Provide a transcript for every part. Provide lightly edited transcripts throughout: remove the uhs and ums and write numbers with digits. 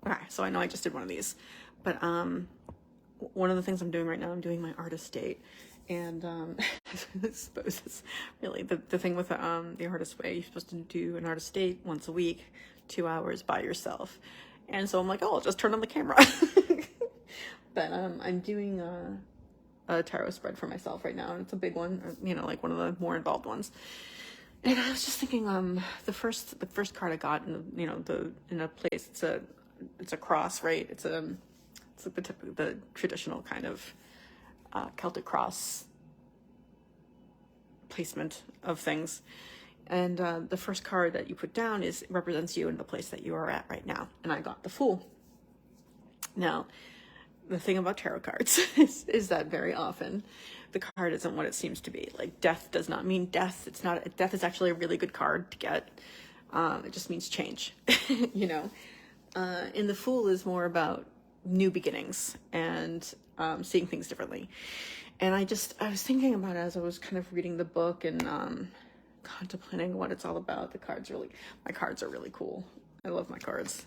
Okay, so I know I just did one of these, but one of the things I'm doing right now, I'm doing my artist date, and I suppose it's really the thing with the artist way. You're supposed to do an artist date once a week, 2 hours by yourself, and so I'm like, oh, I'll just turn on the camera. But I'm doing a tarot spread for myself right now, and it's a big one, you know, like one of the more involved ones. And I was just thinking, the first card I got in a place, it's a cross, right? It's like the traditional kind of Celtic cross placement of things. And the first card that you put down represents you in the place that you are at right now. And I got the Fool. Now, the thing about tarot cards is that very often the card isn't what it seems to be. Like, death does not mean death. It's not. Death is actually a really good card to get. It just means change, you know. And the Fool is more about new beginnings and seeing things differently. And I was thinking about it as I was kind of reading the book and contemplating what it's all about. My cards are really cool. I love my cards.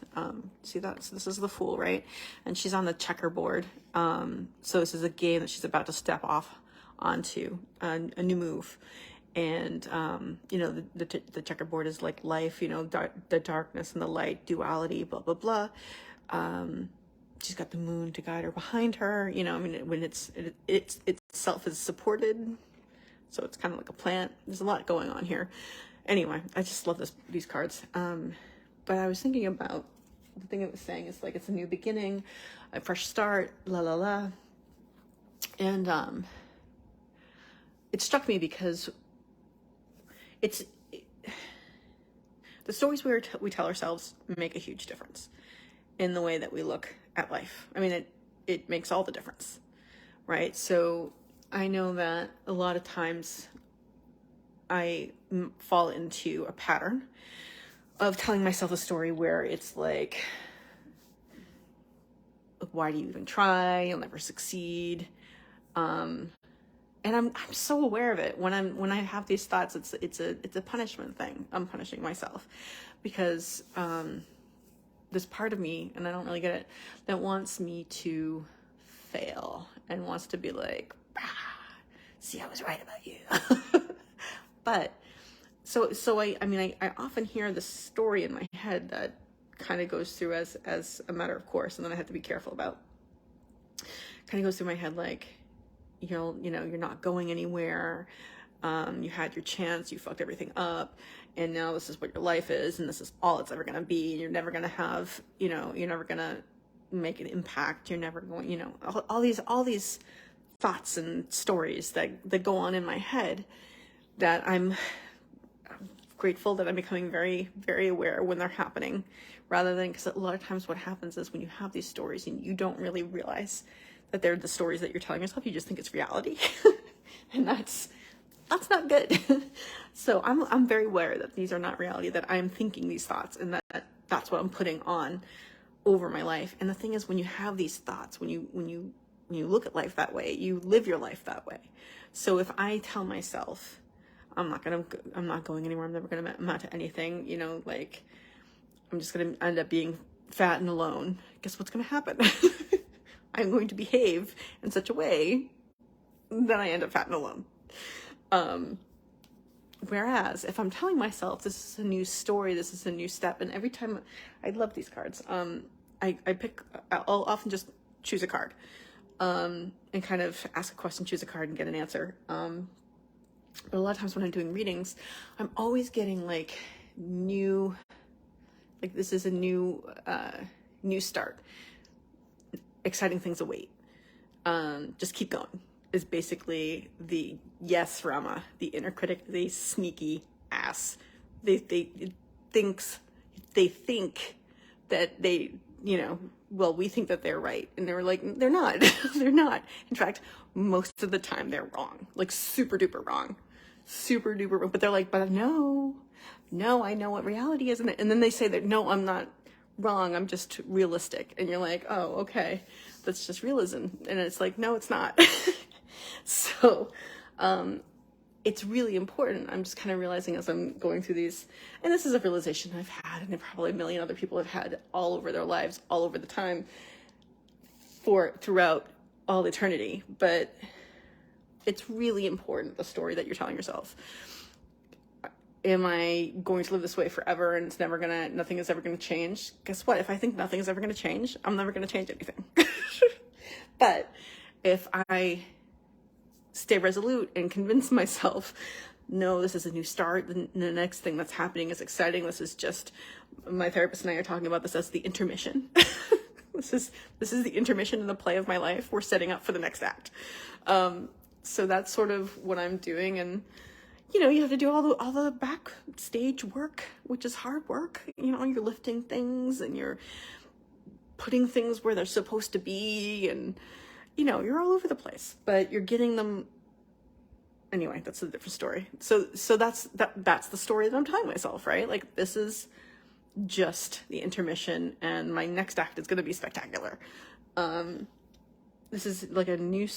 See that? So this is the Fool, right? And she's on the checkerboard. So this is a game that she's about to step off onto, a new move. And, you know, the checkerboard is like life, you know, the darkness and the light, duality, blah, blah, blah. She's got the moon to guide her behind her. You know, I mean, when it's itself is supported. So it's kind of like a plant. There's a lot going on here. Anyway, I just love these cards. But I was thinking about the thing it was saying is like, it's a new beginning, a fresh start, la, la, la. And it struck me because the stories we tell ourselves make a huge difference in the way that we look at life. I mean, it makes all the difference, right? So I know that a lot of times I fall into a pattern of telling myself a story where it's like, why do you even try? You'll never succeed. And I'm so aware of it. When I have these thoughts, it's a punishment thing. I'm punishing myself because this part of me, and I don't really get it, that wants me to fail and wants to be like, see, I was right about you. But so I often hear this story in my head that kind of goes through as a matter of course, and then I have to be careful about. Kind of goes through my head like, you're not going anywhere. You had your chance, you fucked everything up, and now this is what your life is, and this is all it's ever gonna be. You're never gonna have, you're never gonna make an impact. You're never going, all these thoughts and stories that go on in my head that I'm grateful that I'm becoming very, very aware when they're happening, rather than, because a lot of times what happens is when you have these stories and you don't really realize that they're the stories that you're telling yourself, you just think it's reality. And that's not good. So I'm very aware that these are not reality, that I'm thinking these thoughts, and that's what I'm putting on over my life. And the thing is, when you have these thoughts, when you look at life that way, you live your life that way. So if I tell myself, I'm not going anywhere, I'm never gonna amount to anything, like, I'm just gonna end up being fat and alone, guess what's gonna happen? I'm going to behave in such a way that I end up fat and alone. Whereas if I'm telling myself this is a new story, this is a new step, and every time, I love these cards. I'll often just choose a card, and kind of ask a question, choose a card, and get an answer. But a lot of times when I'm doing readings, I'm always getting like new, like this is a new start. Exciting things await. Just keep going is basically the yes, Rama, the inner critic, the sneaky ass. They think that they, we think that they're right, and they're like, they're not. They're not. In fact, most of the time they're wrong, like super duper wrong, but they're like, but no, I know what reality is. And then they say that, no, I'm not wrong, I'm just realistic. And you're like, oh, okay, that's just realism. And it's like, no, it's not. So it's really important. I'm just kind of realizing as I'm going through these, and this is a realization I've had, and probably a million other people have had all over their lives, all over the time, throughout all eternity. But it's really important, the story that you're telling yourself. Am I going to live this way forever and nothing is ever gonna change? Guess what? If I think nothing is ever gonna change, I'm never gonna change anything. But if I stay resolute and convince myself, no, this is a new start, the next thing that's happening is exciting. This is just, my therapist and I are talking about this as the intermission. This is the intermission in the play of my life. We're setting up for the next act. So that's sort of what I'm doing. And you have to do all the backstage work, which is hard work. You're lifting things and you're putting things where they're supposed to be, and you're all over the place, but you're getting them. Anyway, that's a different story. So that's the story that I'm telling myself, right? Like, this is just the intermission, and my next act is going to be spectacular. This is like a new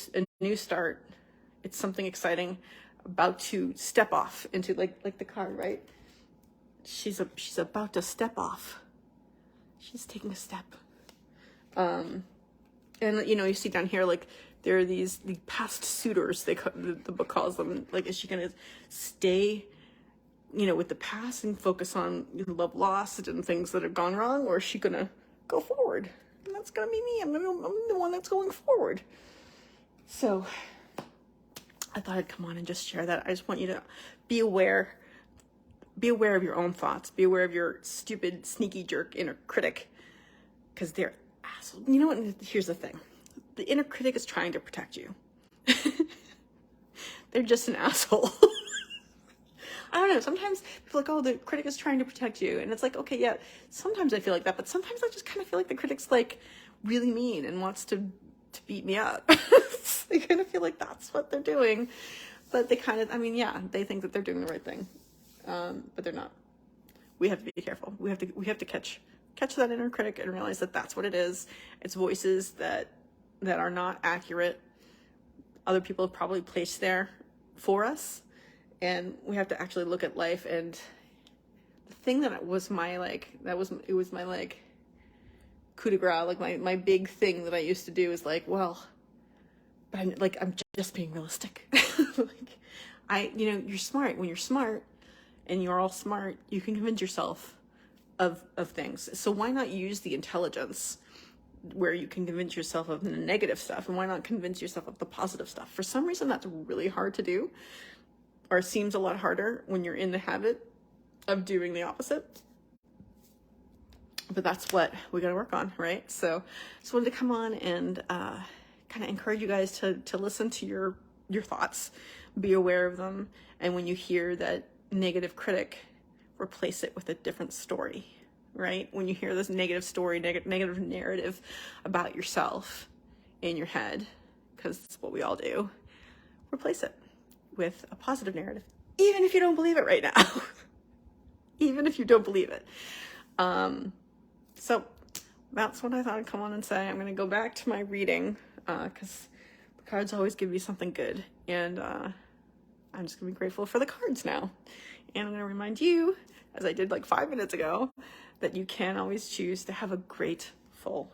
start. It's something exciting, about to step off into, like the card, right? She's about to step off. She's taking a step. And you see down here, like, there are the past suitors, the book calls them. Like, is she gonna stay, with the past and focus on love lost and things that have gone wrong, or is she gonna go forward? And that's gonna be me. I'm the one that's going forward. So I thought I'd come on and just share that. I just want you to be aware of your own thoughts. Be aware of your stupid, sneaky jerk inner critic, because they're assholes. You know what? Here's the thing. The inner critic is trying to protect you. They're just an asshole. I don't know. Sometimes people are like, oh, the critic is trying to protect you. And it's like, okay, yeah, sometimes I feel like that. But sometimes I just kind of feel like the critic's like really mean and wants to beat me up. I kind of feel like that's what they're doing. But they kind of, they think that they're doing the right thing. But they're not. We have to be careful. We have to catch that inner critic and realize that that's what it is. It's voices that are not accurate. Other people have probably placed there for us, and we have to actually look at life. And the thing that was my coup de grace, like my big thing that I used to do is like, well, but I'm just being realistic. You're smart. When you're smart and you're all smart, you can convince yourself of things. So why not use the intelligence where you can convince yourself of the negative stuff, and why not convince yourself of the positive stuff? For some reason, that's really hard to do, or seems a lot harder when you're in the habit of doing the opposite. But that's what we got to work on, right? So just wanted to come on and kind of encourage you guys to listen to your thoughts, be aware of them, and when you hear that negative critic, replace it with a different story. Right? When you hear this negative story, negative narrative about yourself in your head, because it's what we all do, replace it with a positive narrative, even if you don't believe it right now. Even if you don't believe it. So that's what I thought I'd come on and say. I'm going to go back to my reading, because the cards always give you something good. And I'm just going to be grateful for the cards now. And I'm going to remind you, as I did like 5 minutes ago, that you can always choose to have a grateful